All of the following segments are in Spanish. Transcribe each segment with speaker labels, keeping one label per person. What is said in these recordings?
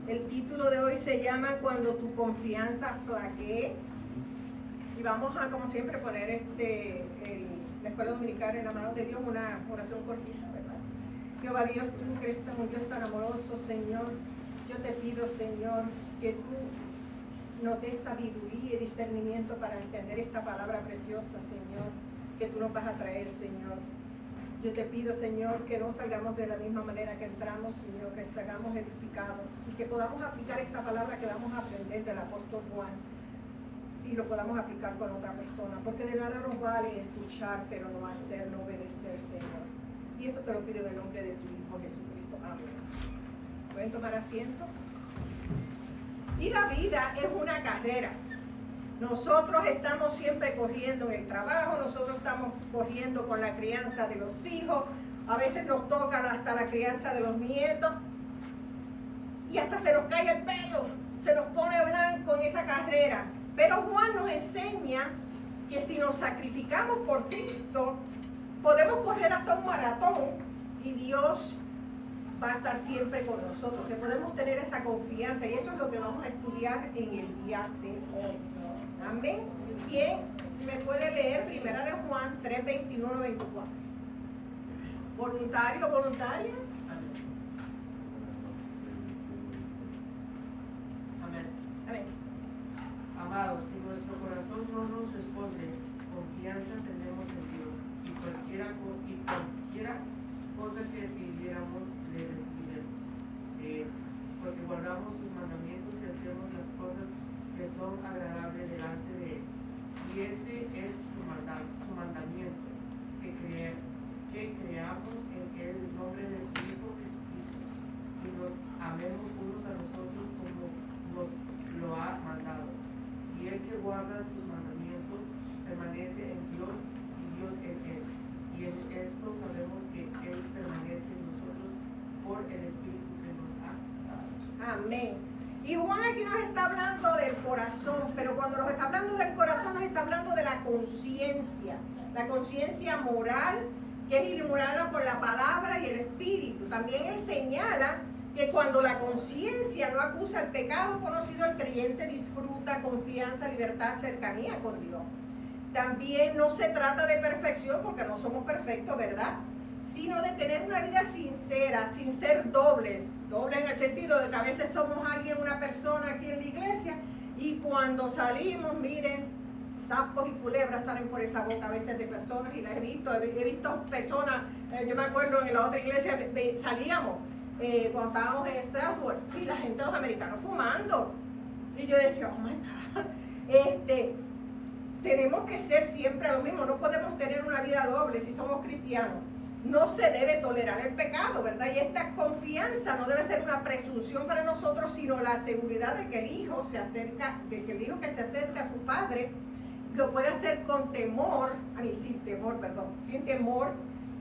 Speaker 1: El título de hoy se llama Cuando tu confianza flaquee. Y vamos a, como siempre, poner la escuela dominical en la mano de Dios, una oración cortita, ¿verdad? Jehová Dios, tú que eres un Dios tan amoroso, Señor, yo te pido, Señor, que tú nos des sabiduría y discernimiento para entender esta palabra preciosa, Señor, que tú nos vas a traer, Señor. Yo te pido, Señor, que no salgamos de la misma manera que entramos, Señor, que salgamos edificados y que podamos aplicar esta palabra que vamos a aprender del apóstol Juan y lo podamos aplicar con otra persona, porque de nada nos vale escuchar, pero no hacer, no obedecer, Señor. Y esto te lo pido en el nombre de tu Hijo Jesucristo. Amén. ¿Pueden tomar asiento? Y la vida es una carrera. Nosotros estamos siempre corriendo en el trabajo, nosotros estamos corriendo con la crianza de los hijos, a veces nos toca hasta la crianza de los nietos, y hasta se nos cae el pelo, se nos pone blanco en esa carrera. Pero Juan nos enseña que si nos sacrificamos por Cristo, podemos correr hasta un maratón y Dios va a estar siempre con nosotros, que podemos tener esa confianza, y eso es lo que vamos a estudiar en el día de hoy. Amén. ¿Quién me puede leer Primera de Juan 3, 21, 24? ¿Voluntario, voluntaria?
Speaker 2: Amén.
Speaker 1: Amén.
Speaker 2: Amados, si nuestro corazón no nos responde, confianza tenemos en Dios, y cualquiera cosa que pidiéramos le recibiremos, porque guardamos sus mandamientos y hacemos las cosas que son agradables delante de Él. Y este es su mandamiento, que creamos en el nombre de su Hijo Jesucristo, y nos amemos unos a nosotros como nos lo ha mandado. Y el que guarda sus mandamientos permanece en Dios y Dios en él. Y en esto sabemos que Él permanece en nosotros por el Espíritu que nos ha dado.
Speaker 1: Amén. Y Juan aquí nos está hablando del corazón, pero cuando nos está hablando del corazón nos está hablando de la conciencia moral, que es iluminada por la palabra y el Espíritu. También él señala que cuando la conciencia no acusa el pecado conocido, el creyente disfruta confianza, libertad, cercanía con Dios. También no se trata de perfección, porque no somos perfectos, ¿verdad? Sino de tener una vida sincera, sin ser dobles en el sentido de que a veces somos una persona aquí en la iglesia, y cuando salimos, miren, sapos y culebras salen por esa boca a veces de personas, y las he visto personas, yo me acuerdo en la otra iglesia, salíamos, cuando estábamos en Strasbourg, y la gente, los americanos fumando, y yo decía, oh my God, tenemos que ser siempre lo mismo, no podemos tener una vida doble si somos cristianos. No se debe tolerar el pecado, ¿verdad? Y esta confianza no debe ser una presunción para nosotros, sino la seguridad de que el hijo que se acerca a su padre lo puede hacer con temor, sin temor,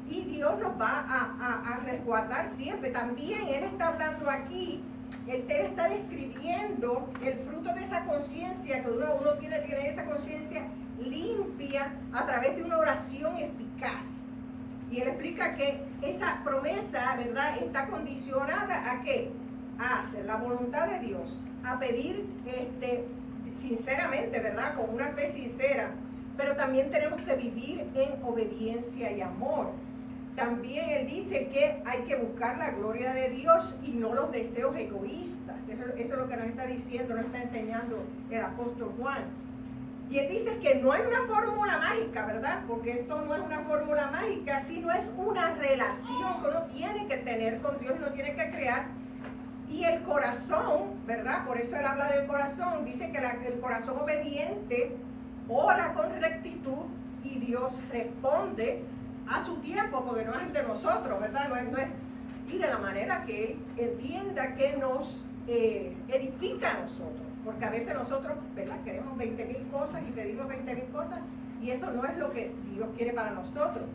Speaker 1: y Dios nos va a resguardar siempre. También Él está hablando aquí, Él está describiendo el fruto de esa conciencia, que uno tiene que tener esa conciencia limpia a través de una oración eficaz. Y Él explica que esa promesa, ¿verdad?, está condicionada ¿a qué? A hacer la voluntad de Dios, a pedir sinceramente, ¿verdad?, con una fe sincera. Pero también tenemos que vivir en obediencia y amor. También Él dice que hay que buscar la gloria de Dios y no los deseos egoístas. Eso es lo que nos está diciendo, nos está enseñando el apóstol Juan. Y Él dice que no hay una fórmula mágica, ¿verdad? Porque esto no es una fórmula mágica, sino es una relación que uno tiene que tener con Dios y uno tiene que crear. Y el corazón, ¿verdad? Por eso Él habla del corazón. Dice que el corazón obediente ora con rectitud y Dios responde a su tiempo, porque no es el de nosotros, ¿verdad? No es, y de la manera que Él entienda que nos edifica a nosotros. Porque a veces nosotros, ¿verdad?, queremos 20,000 cosas y pedimos 20,000 cosas, y eso no es lo que Dios quiere para nosotros.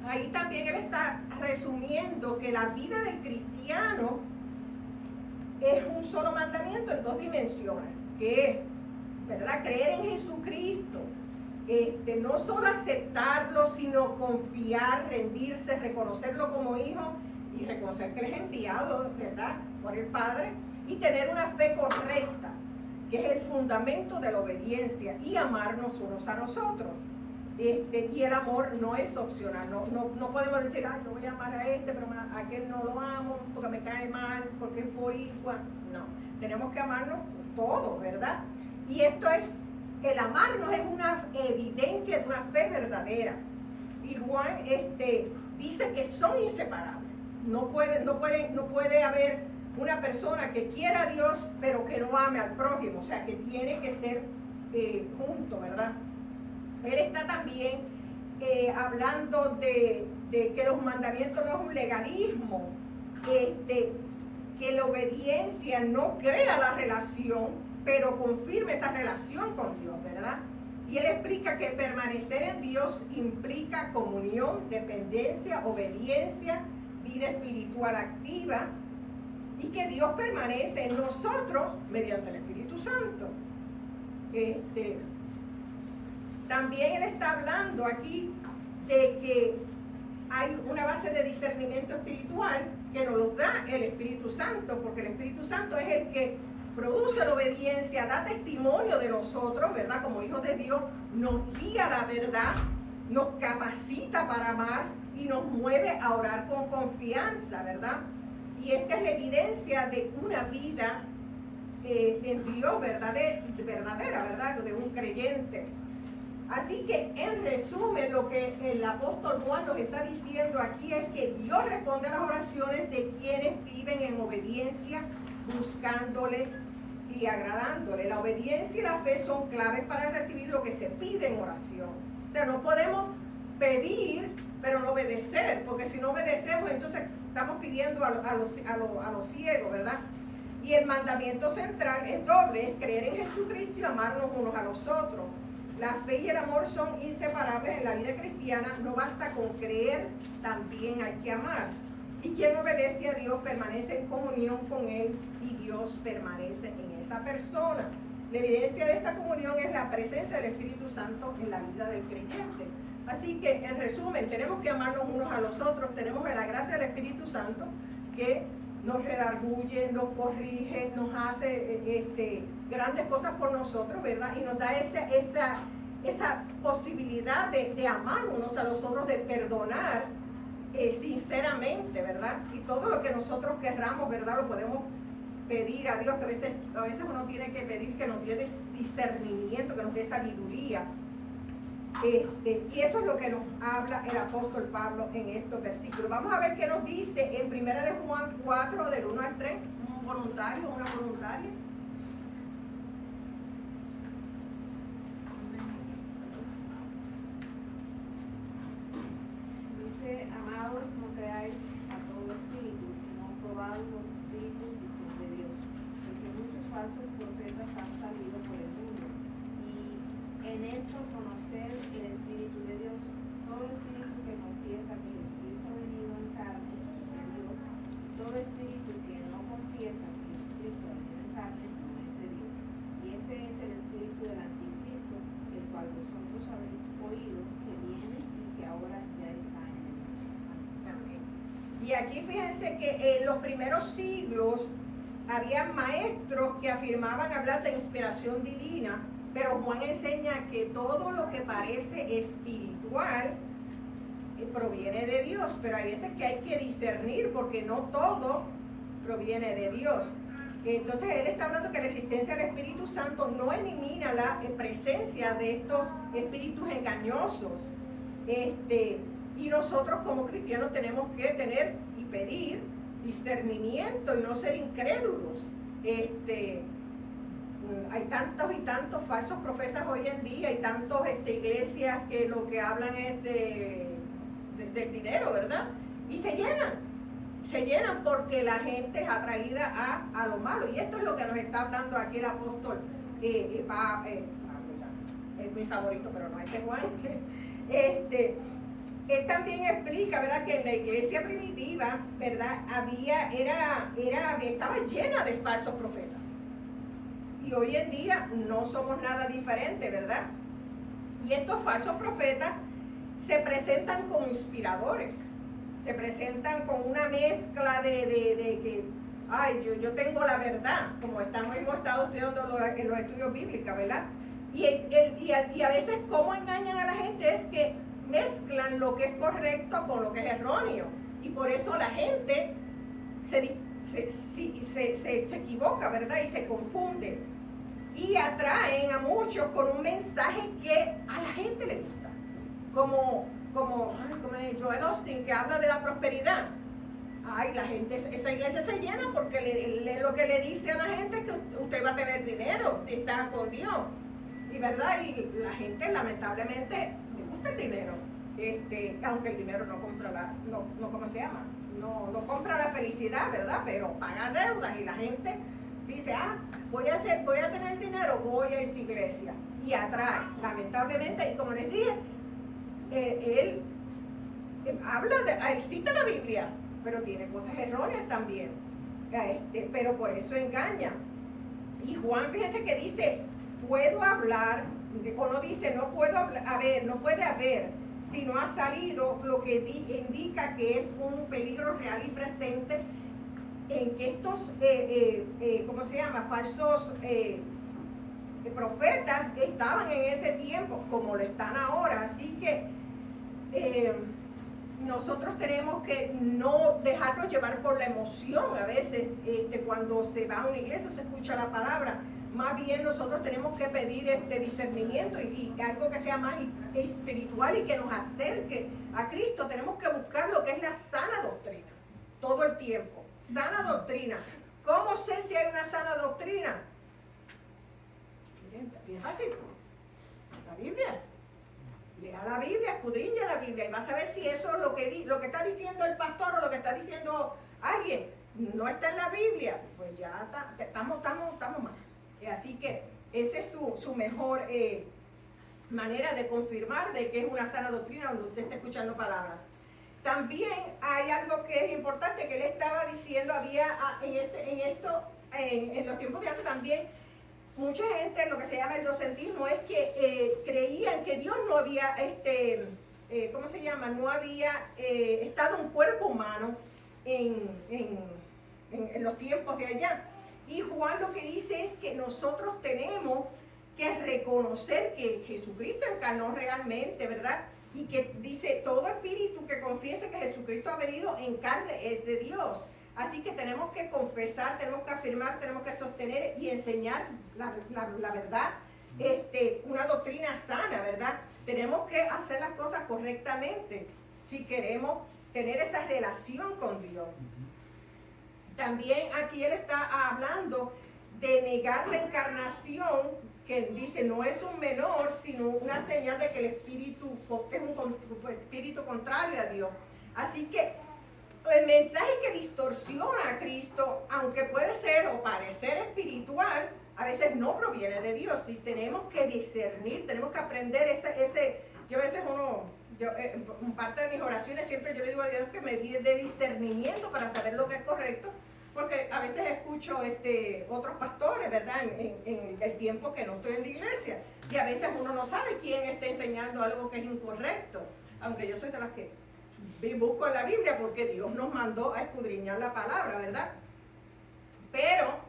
Speaker 1: Ahí también Él está resumiendo que la vida del cristiano es un solo mandamiento en dos dimensiones, que es, ¿verdad?, creer en Jesucristo, no solo aceptarlo, sino confiar, rendirse, reconocerlo como hijo y reconocer que Él es enviado, ¿verdad?, por el Padre, y tener una fe correcta, que es el fundamento de la obediencia, y amarnos unos a nosotros. Y el amor no es opcional, no podemos decir, yo voy a amar a este, pero a aquel no lo amo porque me cae mal, porque es boricua. No, tenemos que amarnos todos, ¿verdad? Y esto es, el amarnos es una evidencia de una fe verdadera. Y Juan dice que son inseparables. No puede haber una persona que quiera a Dios, pero que no ame al prójimo, o sea, que tiene que ser junto, ¿verdad? Él está también hablando de que los mandamientos no es un legalismo, que la obediencia no crea la relación, pero confirma esa relación con Dios, ¿verdad? Y él explica que permanecer en Dios implica comunión, dependencia, obediencia, vida espiritual activa, y que Dios permanece en nosotros mediante el Espíritu Santo. También él está hablando aquí de que hay una base de discernimiento espiritual que nos lo da el Espíritu Santo, porque el Espíritu Santo es el que produce la obediencia, da testimonio de nosotros, ¿verdad? Como hijos de Dios, nos guía a la verdad, nos capacita para amar y nos mueve a orar con confianza, ¿verdad? Y esta es la evidencia de una vida en Dios verdadera, ¿verdad? De un creyente. Así que, en resumen, lo que el apóstol Juan nos está diciendo aquí es que Dios responde a las oraciones de quienes viven en obediencia, buscándole y agradándole. La obediencia y la fe son claves para recibir lo que se pide en oración. O sea, no podemos pedir, pero no obedecer, porque si no obedecemos, entonces estamos pidiendo a los ciegos, ¿verdad? Y el mandamiento central es doble, es creer en Jesucristo y amarnos unos a los otros. La fe y el amor son inseparables en la vida cristiana. No basta con creer, también hay que amar. Y quien obedece a Dios permanece en comunión con Él y Dios permanece en esa persona. La evidencia de esta comunión es la presencia del Espíritu Santo en la vida del creyente. Así que, en resumen, tenemos que amarnos unos a los otros. Tenemos la gracia del Espíritu Santo que nos redarguye, nos corrige, nos hace grandes cosas por nosotros, ¿verdad? Y nos da esa posibilidad de amar unos a los otros, de perdonar sinceramente, ¿verdad? Y todo lo que nosotros querramos, ¿verdad? Lo podemos pedir a Dios, que a veces uno tiene que pedir que nos dé discernimiento, que nos dé sabiduría. Y eso es lo que nos habla el apóstol Pablo en estos versículos. Vamos a ver qué nos dice en 1 de Juan 4, del 1 al 3, un voluntario, una voluntaria.
Speaker 3: Dice, amados, no creáis a todo espíritu, sino probad los espíritus si son de Dios, porque muchos falsos profetas han salido por el mundo. En esto conocer el Espíritu de Dios. Todo espíritu que confiesa que Jesucristo ha venido en carne es de Dios. Todo espíritu que no confiesa que Jesucristo ha venido en carne no es de Dios. Y ese es el espíritu del anticristo, el cual vosotros habéis oído que viene y que ahora ya está en el mundo.
Speaker 1: Y aquí fíjense que en los primeros siglos había maestros que afirmaban hablar de inspiración divina, pero Juan enseña que todo lo que parece espiritual proviene de Dios, pero hay veces que hay que discernir porque no todo proviene de Dios. Entonces él está hablando que la existencia del Espíritu Santo no elimina la presencia de estos espíritus engañosos. Y nosotros como cristianos tenemos que tener y pedir discernimiento y no ser incrédulos. Hay tantos y tantos falsos profetas hoy en día, y tantos iglesias que lo que hablan es del dinero, ¿verdad? Y se llenan porque la gente es atraída a lo malo. Y esto es lo que nos está hablando aquí el apóstol Pablo, es mi favorito, pero no es Juan. Él también explica, ¿verdad?, que en la iglesia primitiva, ¿verdad?, estaba llena de falsos profetas. Y hoy en día no somos nada diferente, ¿verdad? Y estos falsos profetas se presentan como inspiradores, se presentan con una mezcla de que ay, yo tengo la verdad, como hemos estado estudiando en los estudios bíblicos, ¿verdad? Y a veces cómo engañan a la gente es que mezclan lo que es correcto con lo que es erróneo. Y por eso la gente se equivoca, ¿verdad? Y se confunde. Y atraen a muchos con un mensaje que a la gente le gusta. Como Joel Austin, que habla de la prosperidad. Ay, la gente, esa iglesia se llena porque lo que le dice a la gente es que usted va a tener dinero si está con Dios. Y verdad, y la gente lamentablemente le gusta el dinero. Aunque el dinero no compra ¿cómo se llama? No compra la felicidad, ¿verdad? Pero paga deudas y la gente dice, voy a tener dinero, voy a esa iglesia. Y atrae, lamentablemente, y como les dije, él cita la Biblia, pero tiene cosas erróneas también. Pero por eso engaña. Y Juan, fíjense que dice, puedo hablar, o no dice, no puedo haber, no puede haber, si no ha salido, lo que indica que es un peligro real y presente en que estos, ¿cómo se llama?, falsos profetas estaban en ese tiempo como lo están ahora. Así que nosotros tenemos que no dejarnos llevar por la emoción a veces cuando se va a una iglesia, se escucha la palabra. Más bien nosotros tenemos que pedir discernimiento y algo que sea más espiritual y que nos acerque a Cristo. Tenemos que buscar lo que es la sana doctrina todo el tiempo. Sana doctrina. ¿Cómo sé si hay una sana doctrina? Bien fácil. La Biblia. Lea la Biblia, escudriña la Biblia y vas a ver si eso es lo que está diciendo el pastor o lo que está diciendo alguien. No está en la Biblia, pues ya estamos mal. Así que esa es su mejor manera de confirmar de que es una sana doctrina donde usted está escuchando palabras. También hay algo que es importante que él estaba diciendo, había en los tiempos de antes también, mucha gente, lo que se llama el docentismo, es que creían que Dios no había, ¿cómo se llama? No había estado un cuerpo humano en los tiempos de allá. Y Juan lo que dice es que nosotros tenemos que reconocer que Jesucristo encarnó realmente, ¿verdad? Y que dice, todo espíritu que confiese que Jesucristo ha venido en carne es de Dios. Así que tenemos que confesar, tenemos que afirmar, tenemos que sostener y enseñar la verdad, una doctrina sana, ¿verdad? Tenemos que hacer las cosas correctamente si queremos tener esa relación con Dios. También aquí él está hablando de negar la encarnación, que dice no es un menor, sino una señal de que el espíritu es un espíritu contrario a Dios. Así que el mensaje que distorsiona a Cristo, aunque puede ser o parecer espiritual, a veces no proviene de Dios. Y tenemos que discernir, tenemos que aprender yo a veces en parte de mis oraciones siempre yo le digo a Dios que me dé de discernimiento para saber lo que es correcto, porque a veces escucho otros pastores, ¿verdad? En el tiempo que no estoy en la iglesia, y a veces uno no sabe quién está enseñando algo que es incorrecto, aunque yo soy de las que busco en la Biblia porque Dios nos mandó a escudriñar la palabra, ¿verdad? Pero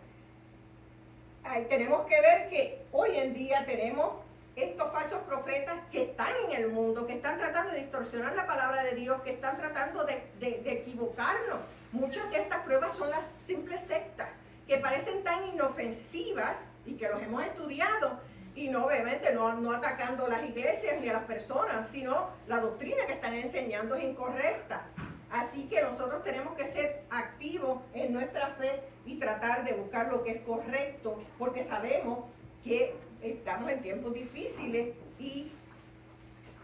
Speaker 1: tenemos que ver que hoy en día tenemos estos falsos profetas que están en el mundo, que están tratando de distorsionar la palabra de Dios, que están tratando de equivocarnos. Muchas de estas pruebas son las simples sectas, que parecen tan inofensivas y que los hemos estudiado, y no, obviamente, no atacando las iglesias ni a las personas, sino la doctrina que están enseñando es incorrecta. Así que nosotros tenemos que ser activos en nuestra fe y tratar de buscar lo que es correcto, porque sabemos que estamos en tiempos difíciles y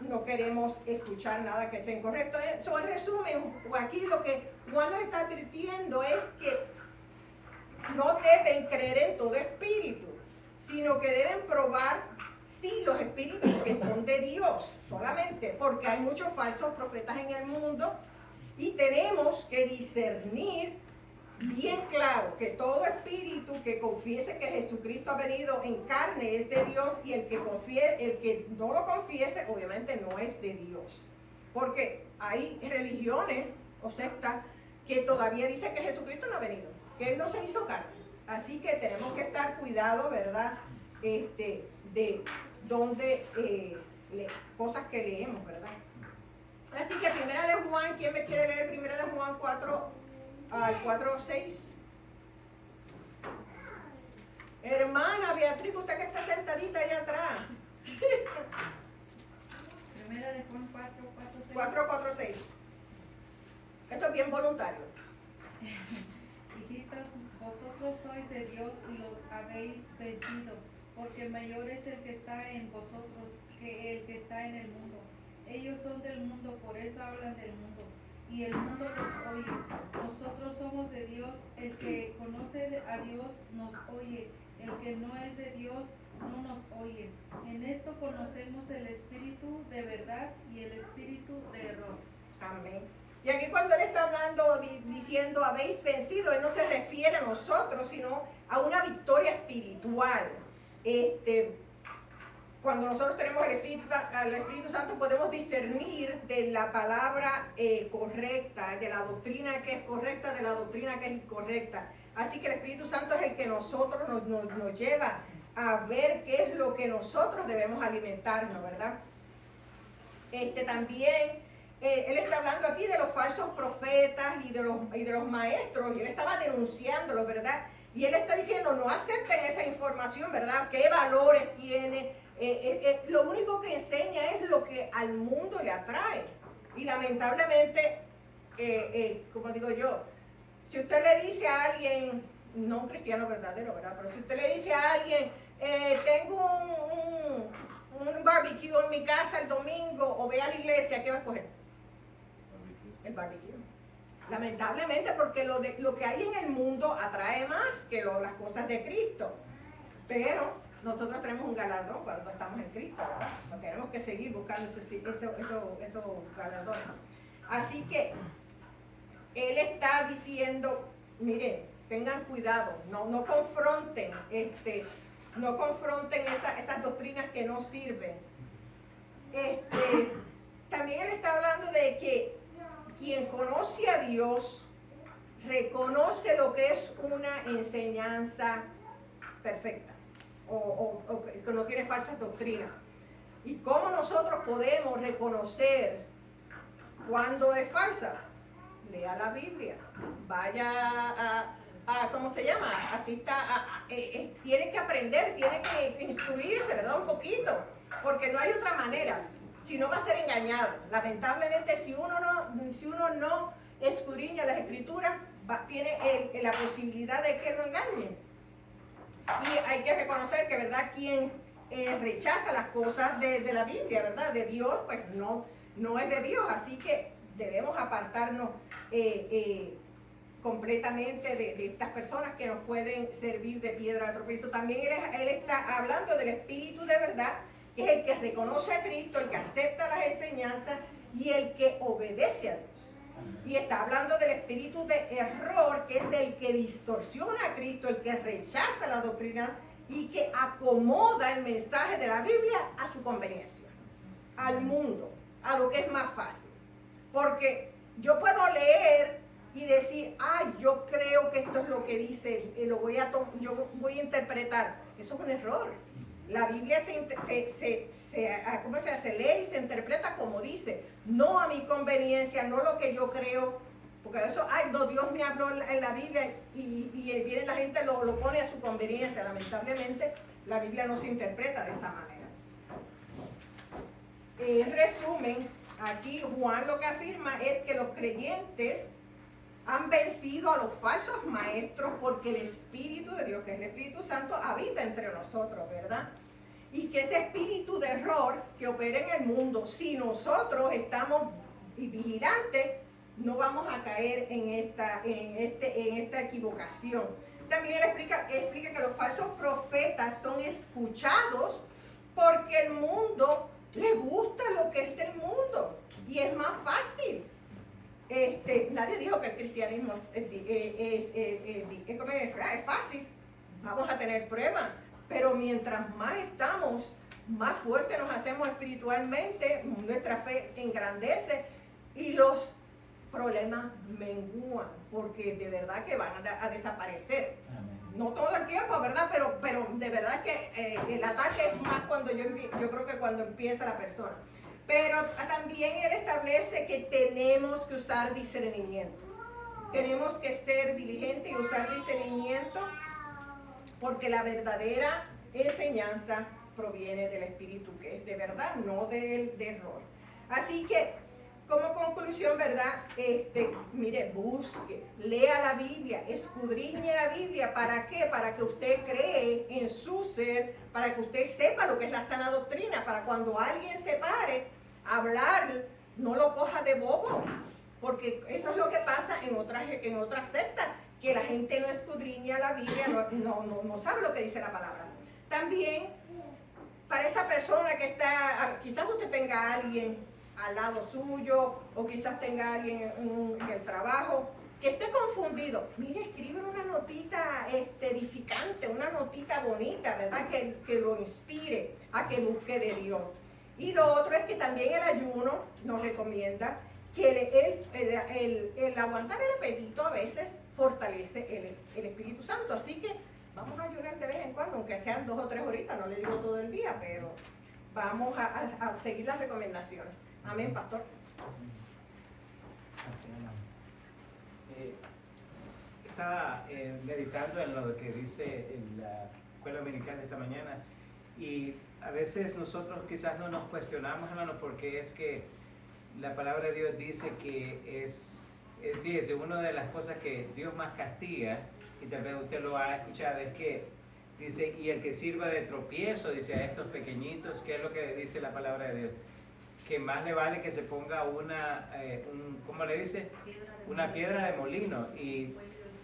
Speaker 1: no queremos escuchar nada que sea incorrecto. En resumen, aquí lo que Juan nos está advirtiendo es que no deben creer en todo espíritu, sino que deben probar si los espíritus que son de Dios solamente, porque hay muchos falsos profetas en el mundo y tenemos que discernir bien claro que todo espíritu que confiese que Jesucristo ha venido en carne es de Dios, y el que no lo confiese obviamente no es de Dios, porque hay religiones o sectas que todavía dicen que Jesucristo no ha venido. que Él no se hizo carne. Así que tenemos que estar cuidados, ¿verdad? De dónde, cosas que leemos, ¿verdad? Así que primera de Juan, ¿quién me quiere leer primera de Juan 4 al 4:6? Hermana Beatriz, usted que está sentadita allá atrás.
Speaker 4: Primera de Juan 4:6.
Speaker 1: 4:6. Esto es bien voluntario.
Speaker 4: Hijitas, vosotros sois de Dios y los habéis vencido, porque mayor es el que está en vosotros que el que está en el mundo. Ellos son del mundo, por eso hablan del mundo, y el mundo los oye. Nosotros somos de Dios, el que conoce a Dios nos oye, el que no es de Dios no nos oye. En esto conocemos el espíritu de verdad y el espíritu de error.
Speaker 1: Amén. Y aquí cuando Él está hablando, diciendo, habéis vencido, Él no se refiere a nosotros, sino a una victoria espiritual. Cuando nosotros tenemos el Espíritu Santo, podemos discernir de la palabra correcta, de la doctrina que es correcta, de la doctrina que es incorrecta. Así que el Espíritu Santo es el que nosotros nos lleva a ver qué es lo que nosotros debemos alimentarnos, ¿verdad? También Él está hablando aquí de los falsos profetas y de los maestros, y Él estaba denunciándolos, ¿verdad? Y Él está diciendo, no acepten esa información, ¿verdad? ¿Qué valores tiene? Lo único que enseña es lo que al mundo le atrae. Y lamentablemente, como digo yo, si usted le dice a alguien, no un cristiano verdadero, ¿verdad? Pero si usted le dice a alguien, tengo un barbecue en mi casa el domingo, o ve a la iglesia, ¿qué va a escoger? El barbecue. Lamentablemente, porque lo que hay en el mundo atrae más que las cosas de Cristo. Pero nosotros tenemos un galardón cuando estamos en Cristo, ¿verdad? No tenemos que seguir buscando esos galardones. Así que Él está diciendo, miren, tengan cuidado, no confronten, no confronten esas doctrinas que no sirven. También Él está hablando de que quien conoce a Dios reconoce lo que es una enseñanza perfecta o que no tiene falsas doctrinas. ¿Y cómo nosotros podemos reconocer cuando es falsa? Lea la Biblia, vaya a ¿cómo se llama? Tiene que aprender, tiene que instruirse, ¿verdad? Un poquito, porque no hay otra manera. Si no, va a ser engañado. Lamentablemente, si uno no escudriña las escrituras, tiene la posibilidad de que lo engañen. Y hay que reconocer que, ¿verdad? Quien rechaza las cosas de la Biblia, ¿verdad? De Dios, pues no es de Dios. Así que debemos apartarnos completamente de estas personas que nos pueden servir de piedra de tropiezo. También él está hablando del espíritu de verdad, que es el que reconoce a Cristo, el que acepta las enseñanzas y el que obedece a Dios. Y está hablando del espíritu de error, que es el que distorsiona a Cristo, el que rechaza la doctrina y que acomoda el mensaje de la Biblia a su conveniencia, al mundo, a lo que es más fácil. Porque yo puedo leer y decir, yo creo que esto es lo que dice, yo voy a interpretar. Eso es un error. La Biblia se lee y se interpreta como dice, no a mi conveniencia, no lo que yo creo, porque eso, no, Dios me habló en la Biblia y viene la gente lo pone a su conveniencia. Lamentablemente, la Biblia no se interpreta de esta manera. En resumen, aquí Juan lo que afirma es que los creyentes han vencido a los falsos maestros porque el Espíritu de Dios, que es el Espíritu Santo, habita entre nosotros, ¿verdad? Y que ese espíritu de error que opera en el mundo, si nosotros estamos vigilantes, no vamos a caer en esta equivocación. También él explica que los falsos profetas son escuchados porque el mundo le gusta lo que es del mundo y es más fácil. Nadie dijo que el cristianismo es fácil. Vamos a tener pruebas, pero mientras más estamos, más fuertes nos hacemos espiritualmente, nuestra fe engrandece y los problemas menguan, porque de verdad que van a desaparecer.
Speaker 5: Amén.
Speaker 1: No todo el tiempo, ¿verdad? Pero de verdad que el ataque es más cuando yo creo que cuando empieza la persona. Pero también él establece que tenemos que usar discernimiento. Tenemos que ser diligentes y usar discernimiento, porque la verdadera enseñanza proviene del Espíritu, que es de verdad, no del error. Así que, como conclusión, ¿verdad? Mire, busque, lea la Biblia, escudriñe la Biblia. ¿Para qué? Para que usted cree en su ser, para que usted sepa lo que es la sana doctrina, para cuando alguien se pare a hablar, no lo coja de bobo, porque eso es lo que pasa en otras sectas, que la gente no escudriña la Biblia, no sabe lo que dice la palabra. También, para esa persona que está, quizás usted tenga a alguien al lado suyo, o quizás tenga a alguien en el trabajo que esté confundido, mire, escribe una notita edificante, una notita bonita, ¿verdad? Que lo inspire a que busque de Dios. Y lo otro es que también el ayuno nos recomienda que el aguantar el apetito a veces fortalece el Espíritu Santo. Así que vamos a ayunar de vez en cuando, aunque sean 2 o 3 horitas, no le digo todo el día, pero vamos a seguir las recomendaciones. Amén, pastor.
Speaker 5: Así, hermano. Estaba meditando en lo que dice en la escuela dominical de esta mañana, y a veces nosotros quizás no nos cuestionamos, hermano, porque es que la palabra de Dios dice que fíjese, una de las cosas que Dios más castiga, y tal vez usted lo ha escuchado, es que dice, y el que sirva de tropiezo, dice, a estos pequeñitos, ¿qué es lo que dice la palabra de Dios? Que más le vale que se ponga ¿cómo le dice? Una piedra de molino. Y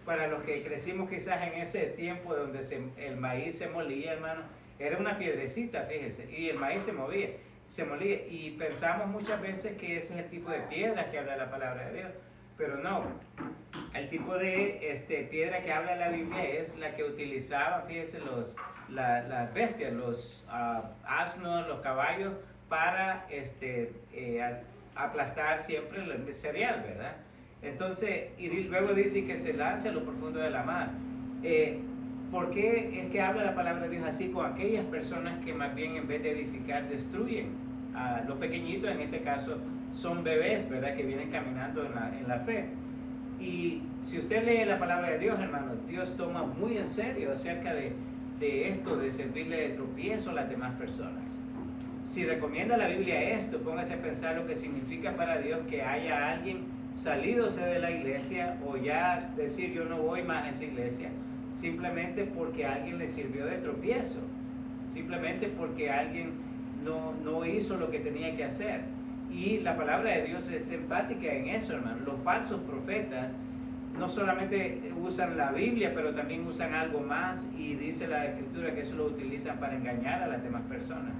Speaker 5: para los que crecimos quizás en ese tiempo donde el maíz se molía, hermano, era una piedrecita, fíjese, y el maíz se molía, y pensamos muchas veces que ese es el tipo de piedra que habla la palabra de Dios, pero no. El tipo de piedra que habla la Biblia es la que utilizaban, fíjese, las bestias, los asnos, los caballos, para aplastar siempre el cereal, ¿verdad? Entonces, y luego dice que se lance a lo profundo de la mar. ¿Por qué es que habla la palabra de Dios así con aquellas personas que más bien en vez de edificar destruyen? Los pequeñitos en este caso son bebés, ¿verdad? Que vienen caminando en la fe. Y si usted lee la palabra de Dios, hermano, Dios toma muy en serio acerca de esto, de servirle de tropiezo a las demás personas. Si recomienda la Biblia esto, póngase a pensar lo que significa para Dios que haya alguien salidose de la iglesia, o ya decir yo no voy más a esa iglesia, simplemente porque alguien le sirvió de tropiezo, simplemente porque alguien no hizo lo que tenía que hacer. Y la palabra de Dios es enfática en eso, hermano. Los falsos profetas no solamente usan la Biblia, pero también usan algo más, y dice la Escritura que eso lo utilizan para engañar a las demás personas.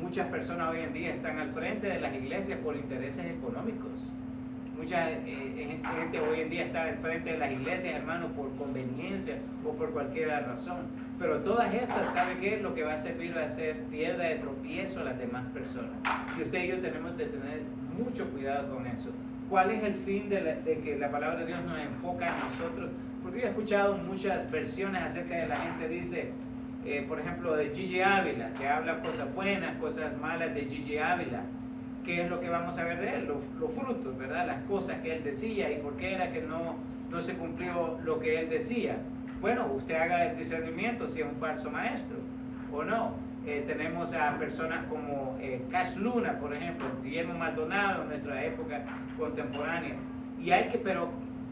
Speaker 5: Muchas personas hoy en día están al frente de las iglesias por intereses económicos. Mucha gente hoy en día está al frente de las iglesias, hermano, por conveniencia o por cualquier razón. Pero todas esas, ¿sabe qué? Lo que va a servir va a ser piedra de tropiezo a las demás personas. Y usted y yo tenemos de tener mucho cuidado con eso. ¿Cuál es el fin de que la palabra de Dios nos enfoca a nosotros? Porque yo he escuchado muchas versiones acerca de la gente dice, por ejemplo, de Gigi Ávila, se hablan cosas buenas, cosas malas de Gigi Ávila. ¿Qué es lo que vamos a ver de él? Los frutos, ¿verdad? Las cosas que él decía y por qué era que no se cumplió lo que él decía. Bueno, usted haga el discernimiento si es un falso maestro o no. Tenemos a personas como Cash Luna, por ejemplo, Guillermo Maldonado en nuestra época contemporánea. Pero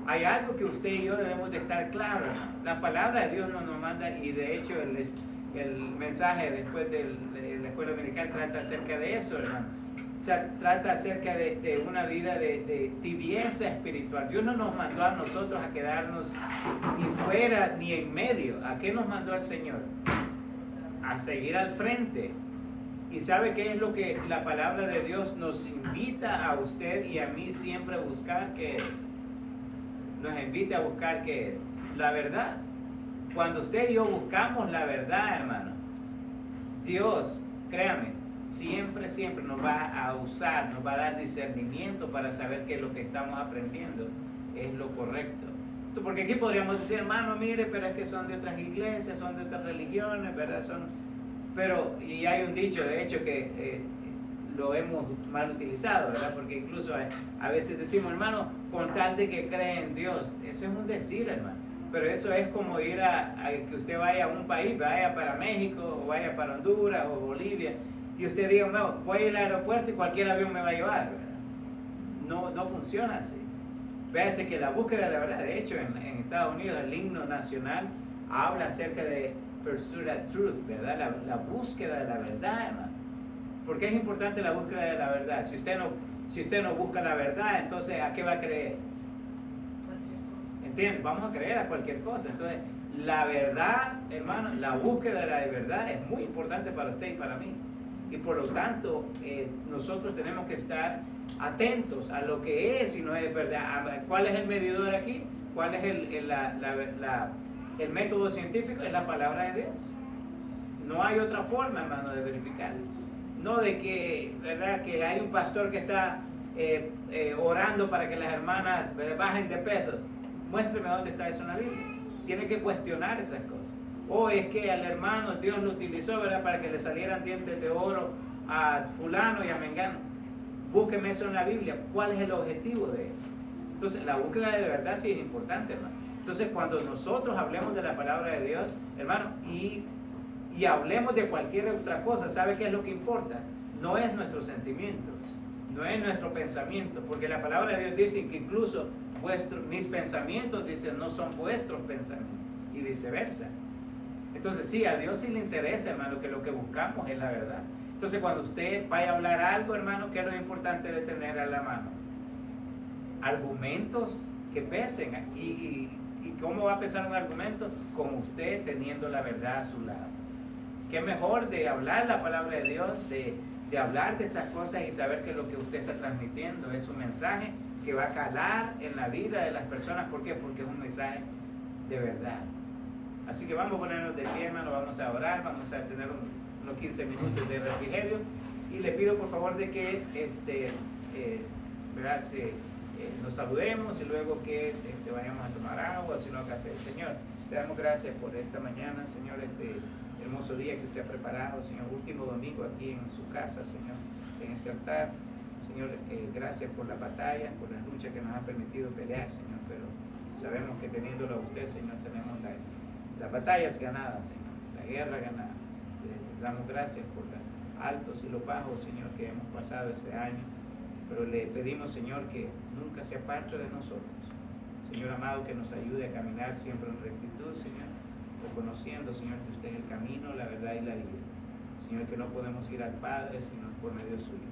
Speaker 5: hay algo que usted y yo debemos de estar claros. La palabra de Dios nos manda, y de hecho el mensaje después de la escuela dominical trata acerca de eso, hermano. Trata acerca de una vida de tibieza espiritual. Dios no nos mandó a nosotros a quedarnos ni fuera ni en medio. ¿A qué nos mandó el Señor? A seguir al frente. ¿Y sabe qué es lo que la palabra de Dios nos invita a usted y a mí siempre a buscar? ¿Qué es? Nos invita a buscar ¿qué es? La verdad. Cuando usted y yo buscamos la verdad, hermano, Dios, créame, siempre, siempre nos va a usar, nos va a dar discernimiento para saber que lo que estamos aprendiendo es lo correcto. Porque aquí podríamos decir, hermano, mire, pero es que son de otras iglesias, son de otras religiones, ¿verdad? Pero, y hay un dicho, de hecho, que lo hemos mal utilizado, ¿verdad? Porque incluso a veces decimos, hermano, con tal de que cree en Dios. Eso es un decir, hermano. Pero eso es como ir a que usted vaya a un país, vaya para México, o vaya para Honduras, o Bolivia, y usted diga, no, voy a ir al aeropuerto y cualquier avión me va a llevar, ¿verdad? No funciona así. Véase que la búsqueda de la verdad, de hecho, en Estados Unidos, el himno nacional habla acerca de pursuit of truth, ¿verdad? La búsqueda de la verdad, hermano. ¿Por qué es importante la búsqueda de la verdad? Si usted no busca la verdad, entonces ¿a qué va a creer? ¿Entiendes? Vamos a creer a cualquier cosa. Entonces, la verdad, hermano, la búsqueda de la verdad es muy importante para usted y para mí. Y por lo tanto, nosotros tenemos que estar atentos a lo que es y no es verdad. ¿Cuál es el medidor aquí? ¿Cuál es el método científico? Es la palabra de Dios. No hay otra forma, hermano, de verificarlo. No de que, ¿verdad?, que hay un pastor que está orando para que las hermanas bajen de peso. Muéstreme dónde está eso en la Biblia. Tiene que cuestionar esas cosas. O es que al hermano Dios lo utilizó, ¿verdad?, para que le salieran dientes de oro a fulano y a mengano. Búsqueme eso en la Biblia. ¿Cuál es el objetivo de eso? Entonces, la búsqueda de la verdad sí es importante, hermano. Entonces, cuando nosotros hablemos de la palabra de Dios, hermano, y hablemos de cualquier otra cosa, ¿sabe qué es lo que importa? No es nuestros sentimientos, no es nuestro pensamiento, porque la palabra de Dios dice que incluso mis pensamientos, dice, no son vuestros pensamientos, y viceversa. Entonces, sí, a Dios sí le interesa, hermano, que lo que buscamos es la verdad. Entonces, cuando usted vaya a hablar algo, hermano, ¿qué es lo importante de tener a la mano? Argumentos que pesen. ¿Y cómo va a pesar un argumento? Con usted teniendo la verdad a su lado. ¿Qué mejor de hablar la palabra de Dios, de hablar de estas cosas y saber que lo que usted está transmitiendo es un mensaje que va a calar en la vida de las personas? ¿Por qué? Porque es un mensaje de verdad. Así que vamos a ponernos de pie, hermano, vamos a orar, vamos a tener unos 15 minutos de refrigerio, y le pido por favor de que ¿verdad? Nos saludemos y luego que vayamos a tomar agua, si no café. Señor, te damos gracias por esta mañana, Señor, este hermoso día que usted ha preparado, Señor, último domingo aquí en su casa, Señor, en este altar. Señor, gracias por la batalla, por la lucha que nos ha permitido pelear, Señor, pero sabemos que teniéndolo a usted, Señor, tenemos las batallas ganadas, Señor, la guerra ganada. Le damos gracias por los altos y los bajos, Señor, que hemos pasado este año, pero le pedimos, Señor, que nunca se aparte de nosotros. Señor amado, que nos ayude a caminar siempre en rectitud, Señor, reconociendo, Señor, que usted es el camino, la verdad y la vida. Señor, que no podemos ir al Padre sino por medio suyo.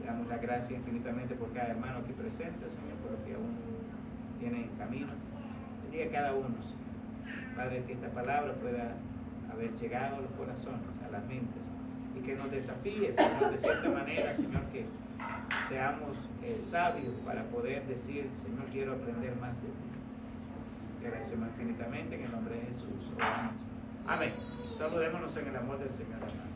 Speaker 5: Le damos la gracia infinitamente por cada hermano aquí presente, Señor, por los que aún vienen en camino. Bendiga a cada uno, Señor. Padre, que esta palabra pueda haber llegado a los corazones, a las mentes, y que nos desafíe, Señor, de cierta manera, Señor, que seamos sabios para poder decir, Señor, quiero aprender más de ti. Te agradecemos infinitamente en el nombre de Jesús. Oramos. Amén. Saludémonos en el amor del Señor, hermano.